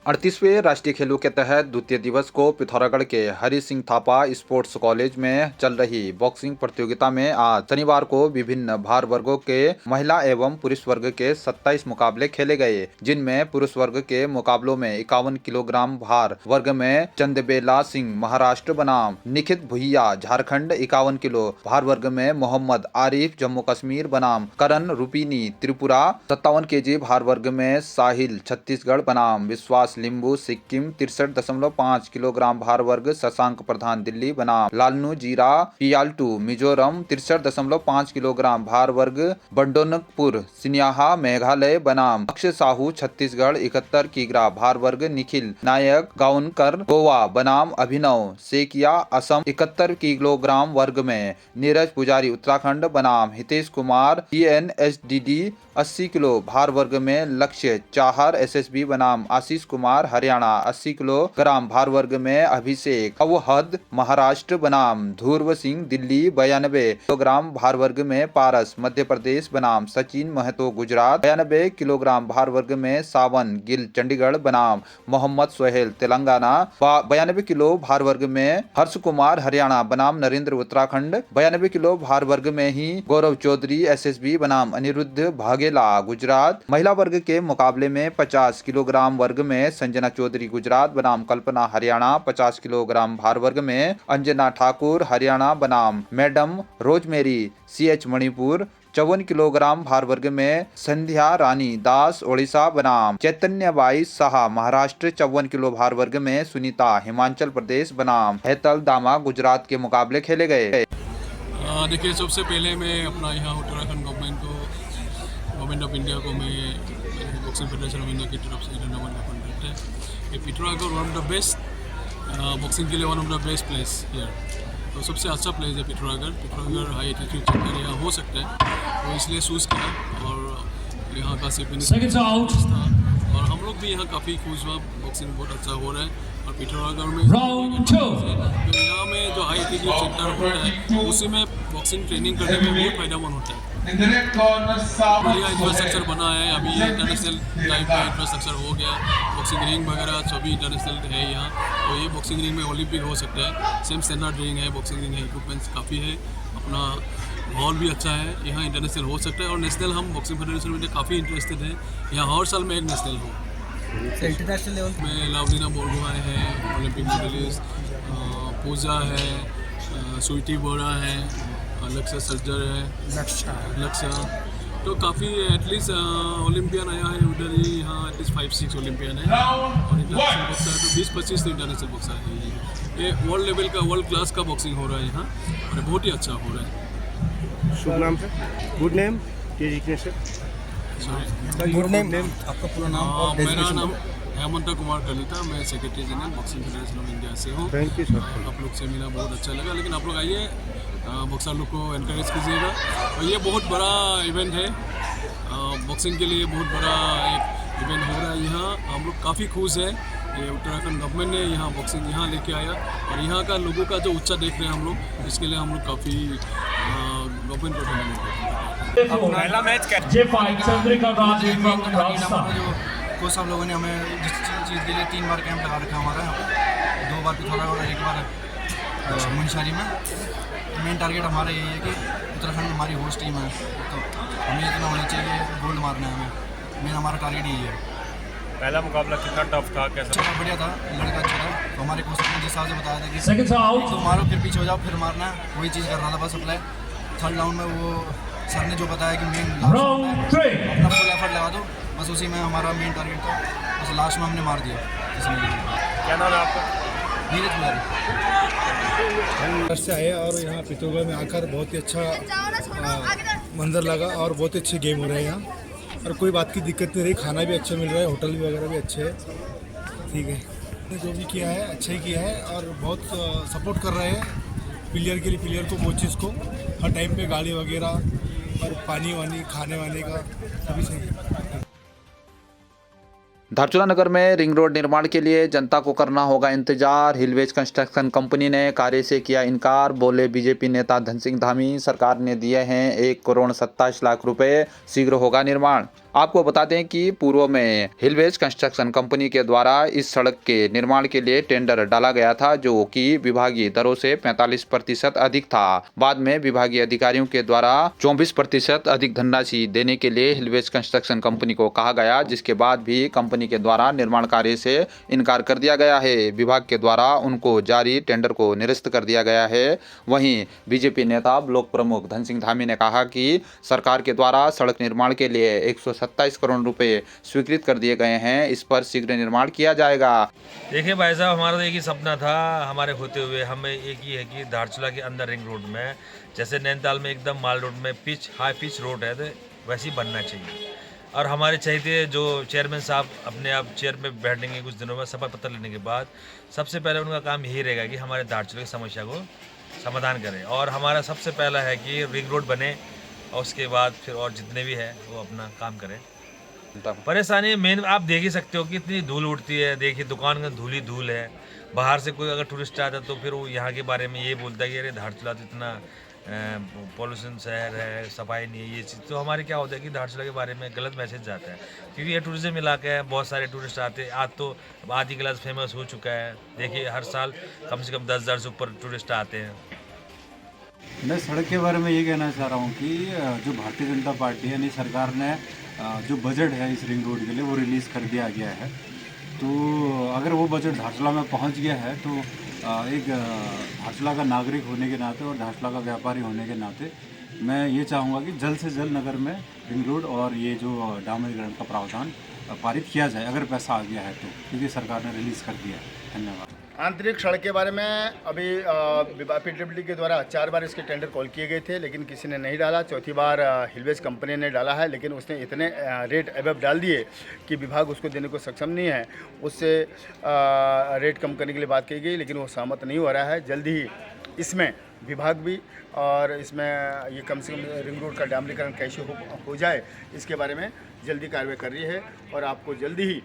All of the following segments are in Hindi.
38वें राष्ट्रीय खेलों के तहत द्वितीय दिवस को पिथौरागढ़ के हरि सिंह थापा स्पोर्ट्स कॉलेज में चल रही बॉक्सिंग प्रतियोगिता में आज शनिवार को विभिन्न भार वर्गों के महिला एवं पुरुष वर्ग के 27 मुकाबले खेले गए, जिनमें पुरुष वर्ग के मुकाबलों में 51 किलोग्राम भार वर्ग में चंदबेला सिंह महाराष्ट्र बनाम निखित भुइया झारखंड, 51 किलो भार वर्ग में मोहम्मद आरिफ जम्मू कश्मीर बनाम करण रूपिनी त्रिपुरा, 57 केजी भार वर्ग में साहिल छत्तीसगढ़ बनाम विश्वास लिंबू सिक्किम, 63.5 किलोग्राम भार वर्ग शशांक प्रधान दिल्ली बनाम लालनू जीरा पियाल्टू मिजोरम, 63.5 किलोग्राम भार वर्ग बंडोनकपुर सिन्याहा मेघालय बनाम अक्षय साहू छत्तीसगढ़, 71 किग्रा भार वर्ग निखिल नायक गाउनकर गोवा बनाम अभिनव सेकिया असम, 71 किलोग्राम वर्ग में नीरज पुजारी उत्तराखंड बनाम हितेश कुमार TNSDD, 80 किलो भार वर्ग में लक्ष्य चाहर SSB बनाम आशीष कुमार हरियाणा, 80 किलोग्राम भार वर्ग में अभिषेक अवहद महाराष्ट्र बनाम ध्रुव सिंह दिल्ली, 92 किलोग्राम भार वर्ग में पारस मध्य प्रदेश बनाम सचिन महतो गुजरात, 92 किलोग्राम भार वर्ग में सावन गिल चंडीगढ़ बनाम मोहम्मद सोहेल तेलंगाना, 92 किलो भार वर्ग में हर्ष कुमार हरियाणा बनाम नरेंद्र उत्तराखंड, 92 किलो भार वर्ग में ही गौरव चौधरी SSB बनाम अनिरुद्ध भागेला गुजरात। महिला वर्ग के मुकाबले में 50 किलोग्राम वर्ग में संजना चौधरी गुजरात बनाम कल्पना हरियाणा, 50 किलोग्राम भार वर्ग में अंजना ठाकुर हरियाणा बनाम madam rosemary CH Manipur, 54 kilogram भार वर्ग में संध्या रानी दास ओडिशा बनाम चैतन्य बाई शाह महाराष्ट्र, 54 किलो भार वर्ग में सुनीता हिमाचल प्रदेश बनाम हेतल दामा गुजरात के मुकाबले खेले गए। देखिए, सबसे पहले मैं अपना यहाँ उत्तराखंड गवर्नमेंट ऑफ इंडिया को मैं बॉक्सिंग फेडरेशन ऑफ इंडिया की तरफ से धन्यवाद ज्ञापन करते हैं कि Pithoragarh one of the best boxing के लिए one of the best place here. तो सबसे अच्छा प्लेस है पिथौरागढ़ हाई एल्टीट्यूड सेंटर यहाँ हो सकता है, तो इसलिए चूज़ किया और यहाँ का सेफ्टी था और हम लोग भी यहाँ काफ़ी खुश हुआ। बॉक्सिंग बहुत अच्छा हो रहा है और पिथौरागढ़ में तो यहाँ में जो हाई एल्टीट्यूड सेंटर होता है उसी में बॉक्सिंग ट्रेनिंग करने में बहुत फायदेमंद होता है। बढ़िया इंफ्रास्ट्रक्चर बना है, अभी इंटरनेशनल टाइप का इंफ्रास्ट्रक्चर हो गया, बॉक्सिंग रिंग वगैरह सभी इंटरनेशनल है यहाँ। तो ये बॉक्सिंग रिंग में ओलंपिक हो सकता है, सेम स्टैंडर्ड रिंग है, बॉक्सिंग रिंग है, इक्विपमेंट्स काफ़ी है, अपना माहौल भी अच्छा है, यहाँ इंटरनेशनल हो सकता है। और नेशनल हम बॉक्सिंग फेडरेशन में काफ़ी इंटरेस्टेड है, यहाँ हर साल में एक नेशनल हो। इंटरनेशनल लेवल में लावलीना बोरगोहाई है, ओलंपिक मेडलिस्ट, पूजा है, स्वीटी बोरा है, लक्ष्य सज्जर है, लक्ष्य तो काफ़ी एटलीस्ट ओलंपियन आया है उधर ही, यहाँ एटलीस्ट 5-6 ओलंपियन है और इंटरनेशनल बॉक्सर तो 20-25 तो इंटरनेशनल बॉक्सर है। ये वर्ल्ड लेवल का, वर्ल्ड क्लास का बॉक्सिंग हो रहा है यहाँ और बहुत ही अच्छा हो रहा है। शुभ नाम है, गुड नेम, गुड नेम, आपका पूरा नाम और मेरा नाम हेमंत कुमार कलिता, मैं secretary general boxing federation of India से हूँ। Thank you sir. आप लोग से मिला बहुत अच्छा लगा, लेकिन आप लोग आइए, बॉक्सर लोग को एनकरेज कीजिएगा और ये बहुत बड़ा इवेंट है, बॉक्सिंग के लिए बहुत बड़ा एक इवेंट हो रहा है यहाँ। हम लोग काफ़ी खुश हैं, ये उत्तराखंड गवर्नमेंट ने यहाँ बॉक्सिंग यहाँ लेके आया और यहाँ का लोगों का जो उत्साह देख रहे हैं हम लोग, इसके लिए हम लोग काफ़ी गवर्नमेंट को धन्यवाद देते हैं। कोच साहब लोगों ने हमें जिस चीज़ के लिए 3 बार कैंप लगा रखा हमारा, 2 बार पिथौरागढ़ और 1 बार मुंशारी में। मेन टारगेट हमारा यही है कि उत्तराखंड हमारी होस्ट टीम है, तो हमें इतना होना चाहिए, गोल्ड मारना है हमें, मेन हमारा टारगेट यही है। पहला मुकाबला कितना टफ था, कैसा? बढ़िया था, लड़का अच्छा था। तो हमारे कोच ने जिस हिसाब से बताया था कि तो मारो फिर पीछे हो जाओ फिर मारना है, वही चीज़ कर रहा था बस अप्लाई। 3rd राउंड में वो सर ने जो बताया कि मेन अपना फुल एफर्ट लगा दो, बस उसी में हमारा मेन टारगेट था, बस लास्ट में हमने मार दिया। क्या नाम है आपका? नीरज पुजारी। घर से आए और यहाँ पिथौरागढ़ में आकर बहुत ही अच्छा मंजर लगा और बहुत ही अच्छे गेम हो रहे हैं यहाँ और कोई बात की दिक्कत नहीं रही, खाना भी अच्छा मिल रहा है, होटल भी वगैरह भी अच्छे है, ठीक है। जो भी किया है अच्छा ही किया है और बहुत सपोर्ट कर रहे हैं प्लेयर के लिए, प्लेयर को, कोचेस को, हर टाइम पे गाड़ी वगैरह और पानी वानी खाने वाने का सभी सही है। धारचूला नगर में रिंग रोड निर्माण के लिए जनता को करना होगा इंतजार, हिलवेज कंस्ट्रक्शन कंपनी ने कार्य से किया इनकार, बोले बीजेपी नेता धन सिंह धामी। सरकार ने दिए हैं 1 करोड़ 27 लाख रुपए, शीघ्र होगा निर्माण। आपको बता दें कि पूर्व में हिलवेज कंस्ट्रक्शन कंपनी के द्वारा इस सड़क के निर्माण के लिए टेंडर डाला गया था, जो कि विभागीय दरों से 45% अधिक था। बाद में विभागीय अधिकारियों के द्वारा 24% अधिक धनराशि देने के लिए हिलवेज कंस्ट्रक्शन कंपनी को कहा गया, जिसके बाद भी कंपनी के द्वारा निर्माण कार्य से इनकार कर दिया गया है। विभाग के द्वारा उनको जारी टेंडर को निरस्त कर दिया गया है। वहीं बीजेपी नेता ब्लॉक प्रमुख धन सिंह धामी ने कहा कि सरकार के द्वारा सड़क निर्माण के लिए 127 करोड़ रुपए स्वीकृत कर दिए गए हैं। इस पर शीघ्र निर्माण किया जाएगा। देखिए भाई साहब, हमारा तो एक ही सपना था हमारे होते हुए, हमें एक ही है कि धारचूला के अंदर रिंग रोड में, जैसे नैनीताल में एकदम माल रोड में हाई पिच रोड है, तो वैसी बनना चाहिए। और हमारे चाहिए जो चेयरमैन साहब अपने आप चेयर में बैठेंगे कुछ दिनों में शपथ पत्र लेने के बाद, सबसे पहले उनका काम यही रहेगा कि हमारे धारचूला की समस्या को समाधान करें। और हमारा सबसे पहला है कि रिंग रोड बने, और उसके बाद फिर और जितने भी है वो अपना काम करें। परेशानी मेन आप देख ही सकते हो कि इतनी धूल उड़ती है। देखिए दुकान में धूल ही धूल है। बाहर से कोई अगर टूरिस्ट आता है तो फिर वो यहाँ के बारे में ये बोलता है कि अरे धारचूला तो इतना पॉल्यूशन शहर है, सफाई नहीं है, ये चीज़। तो हमारे क्या होता है कि धारचूला के बारे में गलत मैसेज जाता है, क्योंकि ये टूरिज्म इलाका है, बहुत सारे टूरिस्ट आते हैं। आज तो आदि क्लास फेमस हो चुका है। देखिए हर साल कम से कम 10,000 से ऊपर टूरिस्ट आते हैं। मैं सड़क के बारे में ये कहना चाह रहा हूँ कि जो भारतीय जनता पार्टी यानी सरकार ने जो बजट है इस रिंग रोड के लिए वो रिलीज़ कर दिया गया है। तो अगर वो बजट धारचूला में पहुँच गया है तो एक धारचूला का नागरिक होने के नाते और धारचूला का व्यापारी होने के नाते मैं ये चाहूँगा कि जल्द से जल्द नगर में रिंग रोड और ये जो डामरीकरण का प्रावधान पारित किया जाए, अगर पैसा आ गया है तो, क्योंकि सरकार ने रिलीज़ कर दिया है। धन्यवाद। आंतरिक सड़क के बारे में अभी PWD के द्वारा 4 बार इसके टेंडर कॉल किए गए थे, लेकिन किसी ने नहीं डाला। चौथी बार हिलवेज कंपनी ने डाला है, लेकिन उसने इतने रेट अबव डाल दिए कि विभाग उसको देने को सक्षम नहीं है। उससे रेट कम करने के लिए बात की गई, लेकिन वो सहमत नहीं हो रहा है। जल्दी ही इसमें विभाग भी और इसमें ये कम से कम रिंग रोड का डामरीकरण कैसे हो जाए, इसके बारे में जल्दी कार्रवाई कर रही है और आपको जल्दी ही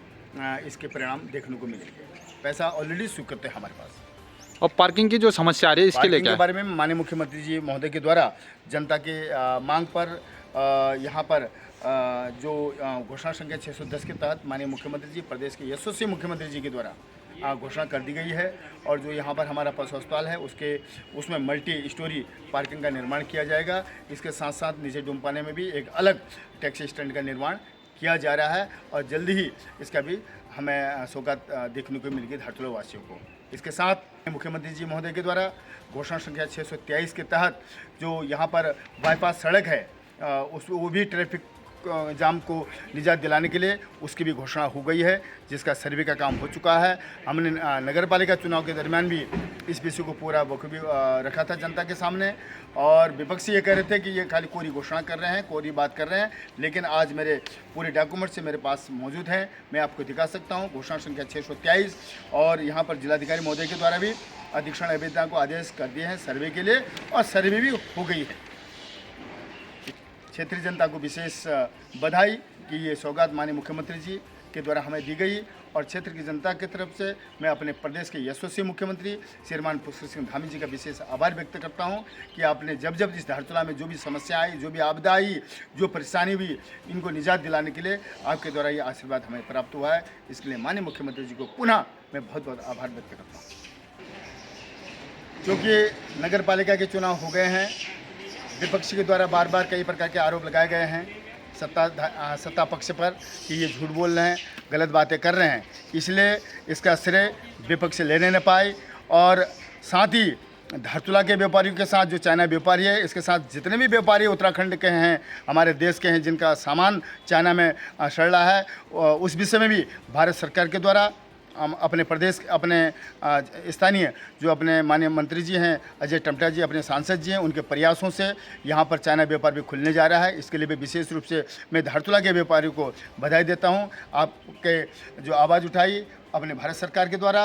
इसके परिणाम देखने को मिलेंगे। पैसा ऑलरेडी स्वीकृत है हमारे पास। और पार्किंग की जो समस्या आ रही है इसके लिए क्या? के बारे में माननीय मुख्यमंत्री जी महोदय के द्वारा जनता के मांग पर यहाँ पर जो घोषणा संख्या 610 के तहत माननीय मुख्यमंत्री जी, प्रदेश के यशस्वी मुख्यमंत्री जी के द्वारा घोषणा कर दी गई है। और जो यहाँ पर हमारा पशु अस्पताल है उसमें मल्टी स्टोरी पार्किंग का निर्माण किया जाएगा। इसके साथ साथ नीचे डुमपाने में भी एक अलग टैक्सी स्टैंड का निर्माण किया जा रहा है और जल्दी ही इसका भी हमें सौगात देखने को मिलेगी धारचूला वासियों को। इसके साथ मुख्यमंत्री जी महोदय के द्वारा घोषणा संख्या 623 के तहत जो यहाँ पर बाईपास सड़क है वो भी ट्रैफिक जाम को निजात दिलाने के लिए उसकी भी घोषणा हो गई है, जिसका सर्वे का काम हो चुका है। हमने नगर पालिका चुनाव के दरमियान भी इस विषय को पूरा बखूबी रखा था जनता के सामने। और विपक्षी ये कह रहे थे कि ये खाली कोरी घोषणा कर रहे हैं, कोरी बात कर रहे हैं, लेकिन आज मेरे पूरे डॉक्यूमेंट से मेरे पास मौजूद हैं, मैं आपको दिखा सकता हूँ। घोषणा संख्या 623 और यहाँ पर जिलाधिकारी महोदय के द्वारा भी अधीक्षण अभियंता को आदेश कर दिए हैं सर्वे के लिए, और सर्वे भी हो गई है। क्षेत्रीय जनता को विशेष बधाई कि ये सौगात माननीय मुख्यमंत्री जी के द्वारा हमें दी गई, और क्षेत्र की जनता की तरफ से मैं अपने प्रदेश के यशस्वी मुख्यमंत्री श्रीमान पुष्कर सिंह धामी जी का विशेष आभार व्यक्त करता हूं कि आपने जब जब इस धारचूला में जो भी समस्या आई, जो भी आपदा आई, जो परेशानी हुई, इनको निजात दिलाने के लिए आपके द्वारा ये आशीर्वाद हमें प्राप्त हुआ है। इसके लिए माननीय मुख्यमंत्री जी को पुनः मैं बहुत बहुत आभार व्यक्त करता हूँ। क्योंकि नगर पालिका के चुनाव हो गए हैं, विपक्ष के द्वारा बार बार कई प्रकार के आरोप लगाए गए हैं सत्ता पक्ष पर कि ये झूठ बोल रहे हैं, गलत बातें कर रहे हैं, इसलिए इसका श्रेय विपक्ष लेने न पाए। और साथ ही धारचूला के व्यापारियों के साथ जो चाइना व्यापारी है, इसके साथ जितने भी व्यापारी उत्तराखंड के हैं, हमारे देश के हैं, जिनका सामान चाइना में सड़ रहा है, उस विषय में भी भारत सरकार के द्वारा अपने प्रदेश अपने स्थानीय जो अपने माननीय मंत्री जी हैं अजय टमटा जी, अपने सांसद जी हैं, उनके प्रयासों से यहाँ पर चाइना व्यापार भी खुलने जा रहा है। इसके लिए भी विशेष रूप से मैं धारचूला के व्यापारियों को बधाई देता हूँ। आपके जो आवाज़ उठाई अपने भारत सरकार के द्वारा,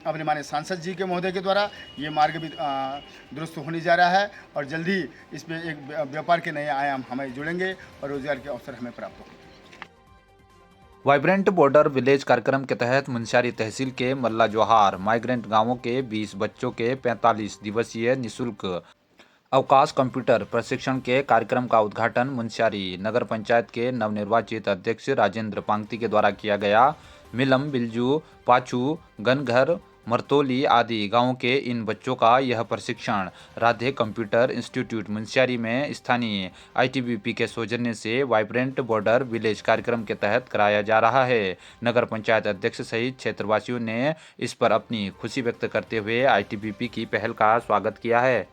अपने माननीय सांसद जी के महोदय के द्वारा, ये मार्ग भी दुरुस्त होने जा रहा है और जल्दी इसमें एक व्यापार के नए आयाम हमें जुड़ेंगे और रोजगार के अवसर हमें प्राप्त होंगे। वाइब्रेंट बॉर्डर विलेज कार्यक्रम के तहत मुनस्यारी तहसील के मल्ला जोहार माइग्रेंट गांवों के 20 बच्चों के 45 दिवसीय निःशुल्क अवकाश कंप्यूटर प्रशिक्षण के कार्यक्रम का उद्घाटन मुनस्यारी नगर पंचायत के नवनिर्वाचित अध्यक्ष राजेंद्र पांगती के द्वारा किया गया। मिलम, बिलजू, पाचू, गनघर, मरतोली आदि गांवों के इन बच्चों का यह प्रशिक्षण राधे कंप्यूटर इंस्टीट्यूट मुनस्यारी में स्थानीय आईटीबीपी के सौजन्य से वाइब्रेंट बॉर्डर विलेज कार्यक्रम के तहत कराया जा रहा है। नगर पंचायत अध्यक्ष सहित क्षेत्रवासियों ने इस पर अपनी खुशी व्यक्त करते हुए आईटीबीपी की पहल का स्वागत किया है।